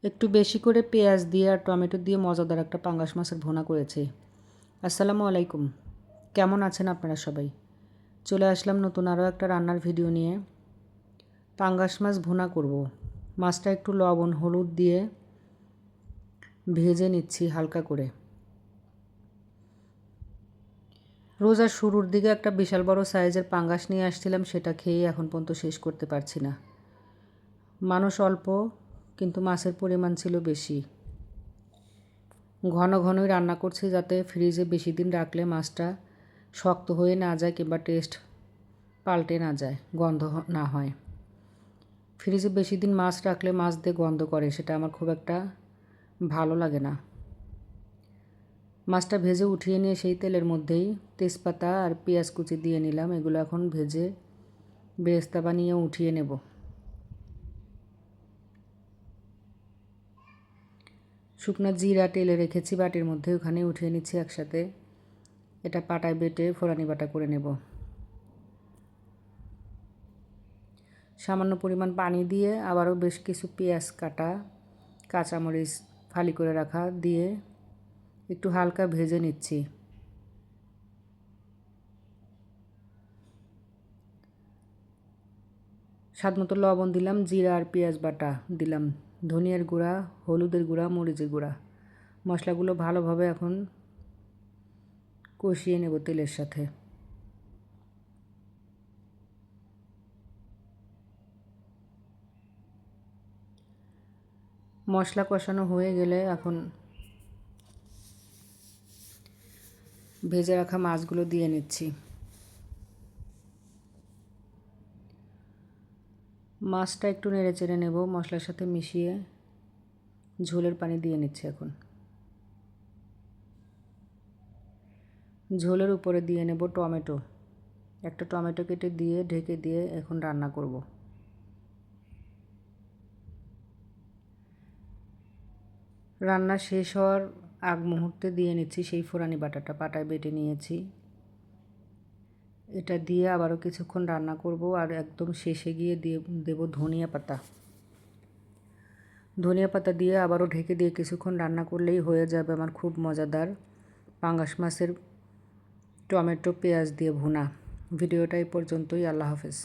একটু বেশি করে পেঁয়াজ দিয়ে আর টমেটো দিয়ে মজাদার একটা পাঙ্গাস মাছের ভুনা করেছি। আসসালামু আলাইকুম, কেমন আছেন আপনারা সবাই? চলে আসলাম নতুন আরও একটা রান্নার ভিডিও নিয়ে। পাঙ্গাস মাছ ভুনা করব। মাছটা একটু লবণ হলুদ দিয়ে ভেজে নিচ্ছি হালকা করে। রোজার শুরুর দিকে একটা বিশাল বড় সাইজের পাঙ্গাস নিয়ে আসছিলাম, সেটা খেয়ে এখন পর্যন্ত শেষ করতে পারছি না। মানুষ অল্প, কিন্তু মাছের পরিমাণ ছিল বেশি। ঘন ঘনই রান্না করছি যাতে ফ্রিজে বেশি দিন রাখলে মাছটা শক্ত হয়ে না যায় কিংবা টেস্ট পাল্টে না যায়, গন্ধ না হয়। ফ্রিজে বেশি দিন মাছ রাখলে মাছ দিয়ে গন্ধ করে, সেটা আমার খুব একটা ভালো লাগে না। মাছটা ভেজে উঠিয়ে নিয়ে সেই তেলের মধ্যেই তেজপাতা আর পেঁয়াজ কুচি দিয়ে নিলাম। এগুলো এখন ভেজে বেরেস্তা বানিয়ে উঠিয়ে নেব। শুকনো জিরা টেলে রেখেছি বাটির মধ্যে, ওখানে উঠিয়ে নিচ্ছি একসাথে। এটা পাটায় বেটে ফোড়ানি বাটা করে নেব। সামান্য পরিমাণ পানি দিয়ে আবারও বেশ কিছু পেঁয়াজ কাটা, কাঁচামরিচ ফালি করে রাখা দিয়ে একটু হালকা ভেজে নিচ্ছি। স্বাদমতো লবণ দিলাম, জিরা আর পেঁয়াজ বাটা দিলাম, ধনিয়ার গুঁড়া, হলুদের গুঁড়া, মরিচের গুঁড়া। মশলাগুলো ভালোভাবে এখন কষিয়ে নেব তেলের সাথে। মশলা কষানো হয়ে গেলে এখন ভেজে রাখা মাছগুলো দিয়ে নিচ্ছি। মাছটা একটু নেড়ে চেড়ে নেব, মশলার সাথে মিশিয়ে ঝোলের পানি দিয়ে নিচ্ছি। এখন ঝোলের উপরে দিয়ে নেব টমেটো। একটা টমেটো কেটে দিয়ে ঢেকে দিয়ে এখন রান্না করব। রান্না শেষ হওয়ার আগ মুহূর্তে দিয়ে নিচ্ছি সেই ফোড়ানি বাটাটা, পাটায় বেটে নিয়েছি। এটা দিয়ে আবারও কিছুক্ষণ রান্না করব আর একদম শেষে গিয়ে দিয়ে দেব ধনিয়া পাতা। ধনিয়া পাতা দিয়ে আবারও ঢেকে দিয়ে কিছুক্ষণ রান্না করলেই হয়ে যাবে আমার খুব মজাদার পাঙ্গাস মাছের টমেটো পেঁয়াজ দিয়ে ভুনা। ভিডিওটা এই পর্যন্তই। আল্লাহ হাফেজ।